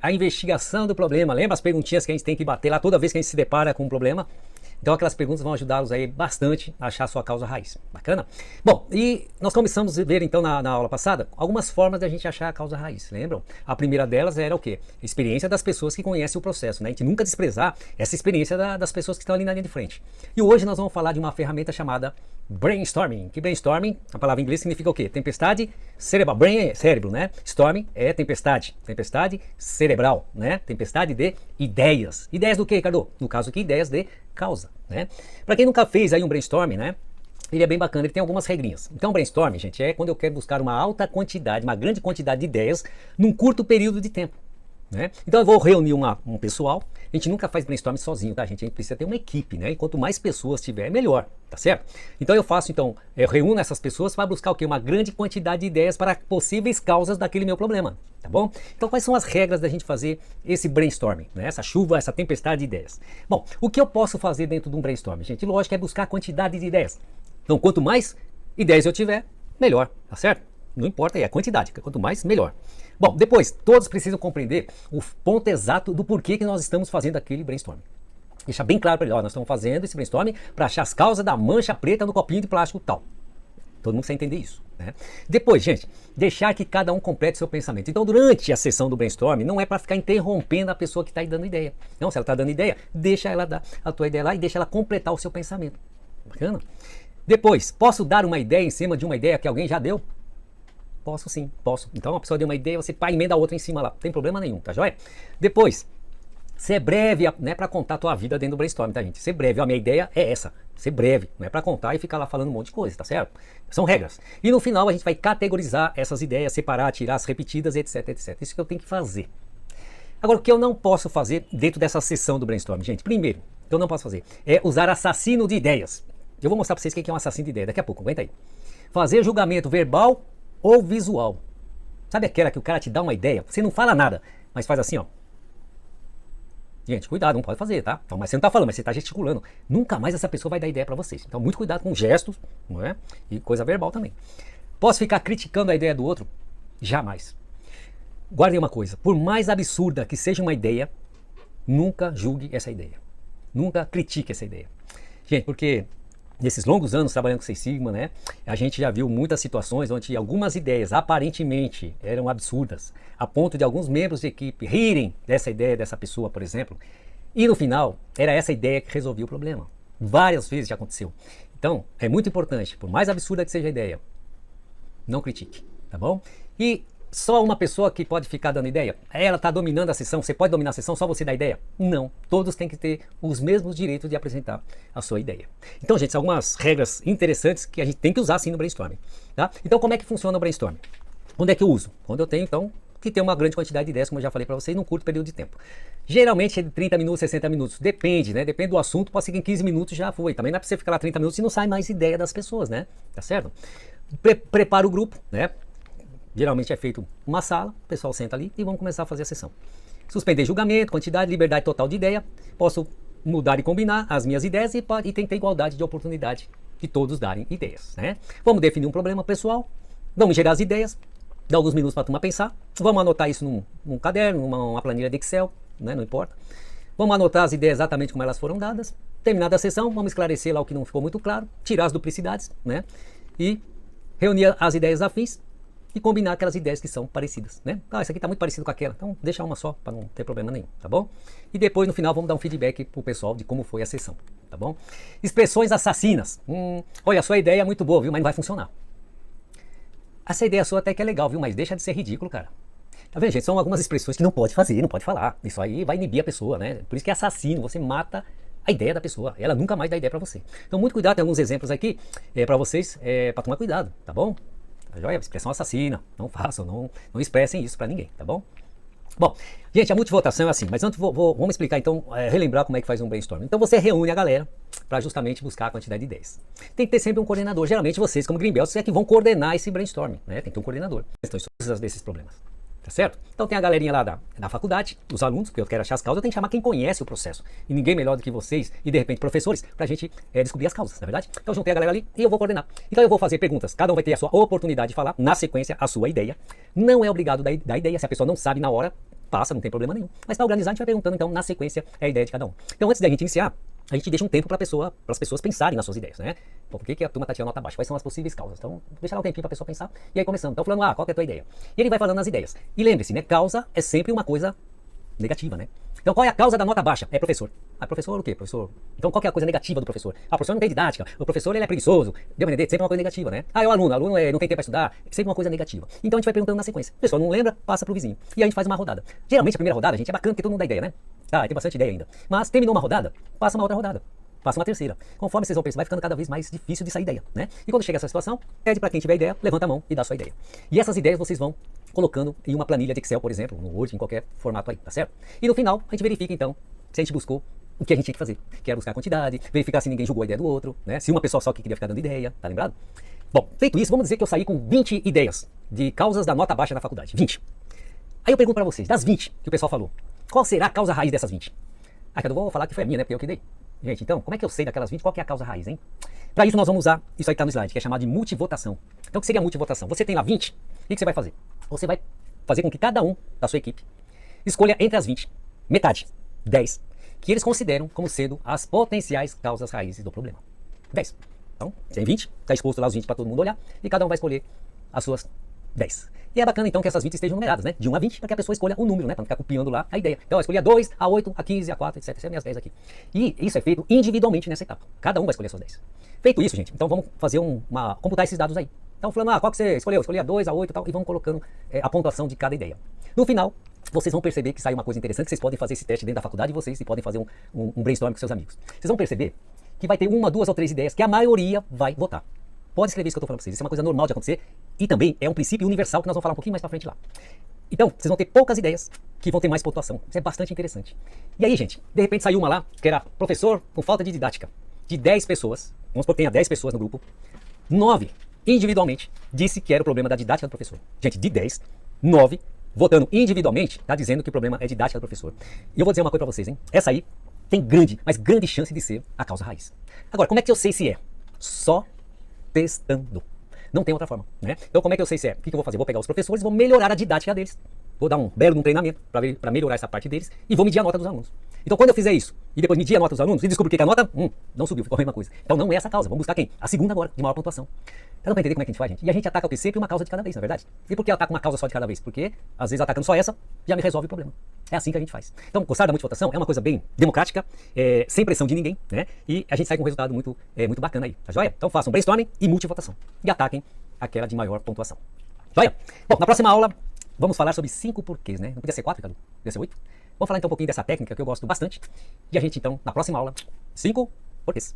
a investigação do problema. Lembra as perguntinhas que a gente tem que bater lá toda vez que a gente se depara com um problema? Então aquelas perguntas vão ajudá-los aí bastante a achar a sua causa raiz. Bacana? Bom, e nós começamos a ver então na aula passada algumas formas de a gente achar a causa raiz, lembram? A primeira delas era o quê? A experiência das pessoas que conhecem o processo, né? A gente nunca desprezar essa experiência das pessoas que estão ali na linha de frente. E hoje nós vamos falar de uma ferramenta chamada brainstorming. Que brainstorming, a palavra em inglês significa o quê? Tempestade cerebral. Brain é cérebro, né? Storming é tempestade. Tempestade cerebral, né? Tempestade de ideias. Ideias do quê, Ricardo? No caso aqui, ideias de causa, né? Para quem nunca fez aí um brainstorming, né? Ele é bem bacana, ele tem algumas regrinhas. Então, brainstorming, gente, é quando eu quero buscar uma alta quantidade, uma grande quantidade de ideias num curto período de tempo, né? Então eu vou reunir um pessoal. A gente nunca faz brainstorming sozinho, tá, gente? A gente precisa ter uma equipe, né? E quanto mais pessoas tiver, melhor, tá certo? Então eu reúno essas pessoas para buscar o quê? Uma grande quantidade de ideias para possíveis causas daquele meu problema, tá bom? Então quais são as regras da gente fazer esse brainstorming, né? Essa chuva, essa tempestade de ideias. Bom, o que eu posso fazer dentro de um brainstorming, gente? Lógico, é buscar a quantidade de ideias. Então quanto mais ideias eu tiver, melhor, tá certo? Não importa aí a quantidade, quanto mais, melhor. Bom, depois, todos precisam compreender o ponto exato do porquê que nós estamos fazendo aquele brainstorming. Deixa bem claro para ele, ó, nós estamos fazendo esse brainstorming para achar as causas da mancha preta no copinho de plástico tal. Todo mundo precisa entender isso, né? Depois, gente, deixar que cada um complete seu pensamento. Então, durante a sessão do brainstorming, não é para ficar interrompendo a pessoa que está aí dando ideia. Não, se ela está dando ideia, deixa ela dar a tua ideia lá e deixa ela completar o seu pensamento. Bacana? Depois, posso dar uma ideia em cima de uma ideia que alguém já deu? Posso sim, posso. Então a pessoa deu uma ideia, você pá, emenda a outra em cima lá. Não tem problema nenhum, tá joia? Depois, ser breve, não é pra contar a tua vida dentro do brainstorm, tá, gente? Ser breve, a minha ideia é essa. Ser breve, não é pra contar e ficar lá falando um monte de coisa, tá certo? São regras. E no final a gente vai categorizar essas ideias, separar, tirar as repetidas, etc, etc. Isso que eu tenho que fazer. Agora, o que eu não posso fazer dentro dessa sessão do brainstorm, gente? Primeiro, o que eu não posso fazer é usar assassino de ideias. Eu vou mostrar pra vocês o que é um assassino de ideia daqui a pouco, aguenta aí. Fazer julgamento verbal ou visual. Sabe aquela que o cara te dá uma ideia, você não fala nada, mas faz assim, ó. Gente, cuidado, não pode fazer, tá? Então, mas você não tá falando, mas você tá gesticulando. Nunca mais essa pessoa vai dar ideia para vocês. Então, muito cuidado com gestos, não é? E coisa verbal também. Posso ficar criticando a ideia do outro? Jamais. Guardem uma coisa, por mais absurda que seja uma ideia, nunca julgue essa ideia. Nunca critique essa ideia. Gente, porque nesses longos anos trabalhando com Six Sigma, né, a gente já viu muitas situações onde algumas ideias aparentemente eram absurdas, a ponto de alguns membros de equipe rirem dessa ideia dessa pessoa, por exemplo, e no final era essa ideia que resolvia o problema. Várias vezes já aconteceu. Então, é muito importante, por mais absurda que seja a ideia, não critique, tá bom? E só uma pessoa que pode ficar dando ideia? Ela está dominando a sessão, você pode dominar a sessão, só você dá ideia? Não, todos têm que ter os mesmos direitos de apresentar a sua ideia. Então, gente, são algumas regras interessantes que a gente tem que usar sim no brainstorming, tá? Então, como é que funciona o brainstorming? Onde é que eu uso? Quando eu tenho, então, que ter uma grande quantidade de ideias, como eu já falei para vocês, num curto período de tempo. Geralmente é de 30 minutos, 60 minutos, depende, né? Depende do assunto, pode ser que em 15 minutos já foi. Também não é para você ficar lá 30 minutos e não sai mais ideia das pessoas, né? Tá certo? Prepara o grupo, né? Geralmente é feito uma sala, o pessoal senta ali e vamos começar a fazer a sessão. Suspender julgamento, quantidade, liberdade total de ideia. Posso mudar e combinar as minhas ideias e tem que ter igualdade de oportunidade de todos darem ideias, né? Vamos definir um problema pessoal, vamos gerar as ideias, dar alguns minutos para a turma pensar, vamos anotar isso num caderno, numa planilha de Excel, né? Não importa. Vamos anotar as ideias exatamente como elas foram dadas. Terminada a sessão, vamos esclarecer lá o que não ficou muito claro, tirar as duplicidades, né? E reunir as ideias afins e combinar aquelas ideias que são parecidas, né? Ah, essa aqui está muito parecido com aquela, então deixa uma só para não ter problema nenhum, tá bom? E depois no final vamos dar um feedback pro pessoal de como foi a sessão, tá bom? Expressões assassinas. Olha, a sua ideia é muito boa, viu? Mas não vai funcionar. Essa ideia sua até que é legal, viu? Mas deixa de ser ridículo, cara. Tá vendo, gente? São algumas expressões que não pode fazer, não pode falar. Isso aí vai inibir a pessoa, né? Por isso que é assassino, você mata a ideia da pessoa. Ela nunca mais dá ideia para você. Então muito cuidado, tem alguns exemplos aqui para vocês, para tomar cuidado, tá bom? Joia, expressão assassina, não façam, não expressem isso para ninguém, tá bom? Bom, gente, a multivotação é assim, mas antes vamos explicar então, relembrar como é que faz um brainstorming. Então você reúne a galera para justamente buscar a quantidade de ideias. Tem que ter sempre um coordenador, geralmente vocês como Greenbelt é que vão coordenar esse brainstorming, né? Tem que ter um coordenador, questões desses problemas. Tá certo? Então tem a galerinha lá da faculdade, os alunos, porque eu quero achar as causas, eu tenho que chamar quem conhece o processo. E ninguém melhor do que vocês e de repente professores, pra gente descobrir as causas, na verdade? Então eu juntei a galera ali e eu vou coordenar. Então eu vou fazer perguntas, cada um vai ter a sua oportunidade de falar, na sequência, a sua ideia. Não é obrigado dar ideia, se a pessoa não sabe na hora, passa, não tem problema nenhum. Mas para organizar, a gente vai perguntando, então, na sequência, a ideia de cada um. Então, antes da gente iniciar, a gente deixa um tempo para as pessoas pensarem nas suas ideias, né? Pô, por que a turma tá tirando nota baixa? Quais são as possíveis causas? Então, deixa lá um tempinho para a pessoa pensar. E aí, começando. Então, falando, qual que é a tua ideia? E ele vai falando as ideias. E lembre-se, né? Causa é sempre uma coisa negativa, né? Então, qual é a causa da nota baixa? É professor. Professor o quê? Professor. Então, qual que é a coisa negativa do professor? O professor não tem didática, o professor ele é preguiçoso. Deu pra entender? Sempre uma coisa negativa, né? É o aluno não tem tempo para estudar, sempre uma coisa negativa. Então, a gente vai perguntando na sequência. O pessoal não lembra, passa pro vizinho. E a gente faz uma rodada. Geralmente, a primeira rodada, gente, é bacana porque todo mundo dá ideia, né? Tem bastante ideia ainda. Mas, terminou uma rodada, passa uma outra rodada. Passa uma terceira. Conforme vocês vão pensar, vai ficando cada vez mais difícil de sair ideia, né? E quando chega essa situação, pede para quem tiver ideia, levanta a mão e dá a sua ideia. E essas ideias vocês vão colocando em uma planilha de Excel, por exemplo, no Word, em qualquer formato aí, tá certo? E no final, a gente verifica então se a gente buscou o que a gente tinha que fazer, que era buscar a quantidade, verificar se ninguém julgou a ideia do outro, né? Se uma pessoa só que queria ficar dando ideia, tá lembrado? Bom, feito isso, vamos dizer que eu saí com 20 ideias de causas da nota baixa na faculdade. 20. Aí eu pergunto para vocês, das 20 que o pessoal falou, qual será a causa raiz dessas 20? Eu não vou falar que foi a minha, né? Porque eu que dei. Gente, então, como é que eu sei daquelas 20 qual que é a causa raiz, hein? Para isso nós vamos usar isso aí que tá no slide, que é chamado de multivotação. Então, o que seria a multivotação? Você tem lá 20, o que você vai fazer? Você vai fazer com que cada um da sua equipe escolha entre as 20, metade, 10, que eles consideram como sendo as potenciais causas raízes do problema. 10. Então, tem 20, está exposto lá os 20 para todo mundo olhar, e cada um vai escolher as suas 10. E é bacana então que essas 20 estejam numeradas, né? De 1 a 20, para que a pessoa escolha um número, né? Para não ficar copiando lá a ideia. Então, eu escolhi a 2, a 8, a 15, a 4, etc. Essas são minhas 10 aqui. E isso é feito individualmente nessa etapa. Cada um vai escolher as suas 10. Feito isso, gente, então vamos fazer computar esses dados aí. Então, falando, qual que você escolheu? Escolhi a 2, a 8 e tal, e vamos colocando a pontuação de cada ideia. No final, vocês vão perceber que sai uma coisa interessante, vocês podem fazer esse teste dentro da faculdade e vocês podem fazer um brainstorm com seus amigos. Vocês vão perceber que vai ter 1, 2 ou 3 ideias que a maioria vai votar. Pode escrever isso que eu estou falando para vocês, isso é uma coisa normal de acontecer e também é um princípio universal que nós vamos falar um pouquinho mais para frente lá. Então, vocês vão ter poucas ideias que vão ter mais pontuação, isso é bastante interessante. E aí, gente, de repente saiu uma lá, que era professor com falta de didática, de 10 pessoas, vamos supor que tenha 10 pessoas no grupo, 9 individualmente disse que era o problema da didática do professor. Gente, de 10, 9 votando individualmente, está dizendo que o problema é didática do professor. E eu vou dizer uma coisa para vocês, hein? Essa aí tem grande, mas grande chance de ser a causa raiz. Agora, como é que eu sei se é? Só testando. Não tem outra forma, né? Então, como é que eu sei se é? O que eu vou fazer? Vou pegar os professores, vou melhorar a didática deles. Vou dar um belo treinamento para melhorar essa parte deles e vou medir a nota dos alunos. Então, quando eu fizer isso e depois medir a nota dos alunos e descobrir que a nota não subiu, ficou a mesma coisa. Então, não é essa a causa. Vamos buscar quem? A segunda agora, de maior pontuação. Dá pra entender como é que a gente faz, gente? E a gente ataca o quê? Sempre uma causa de cada vez, na verdade. E por que ataca uma causa só de cada vez? Porque, às vezes, atacando só essa, já me resolve o problema. É assim que a gente faz. Então, gostar da multivotação é uma coisa bem democrática, sem pressão de ninguém, né? E a gente sai com um resultado muito bacana aí, tá joia? Então, façam brainstorming e multivotação. E ataquem aquela de maior pontuação. Joia? Bom, na próxima aula, vamos falar sobre 5 porquês, né? Não podia ser 4, Cadu? Podia ser 8? Vamos falar então um pouquinho dessa técnica que eu gosto bastante. E a gente, então, na próxima aula, 5 porquês.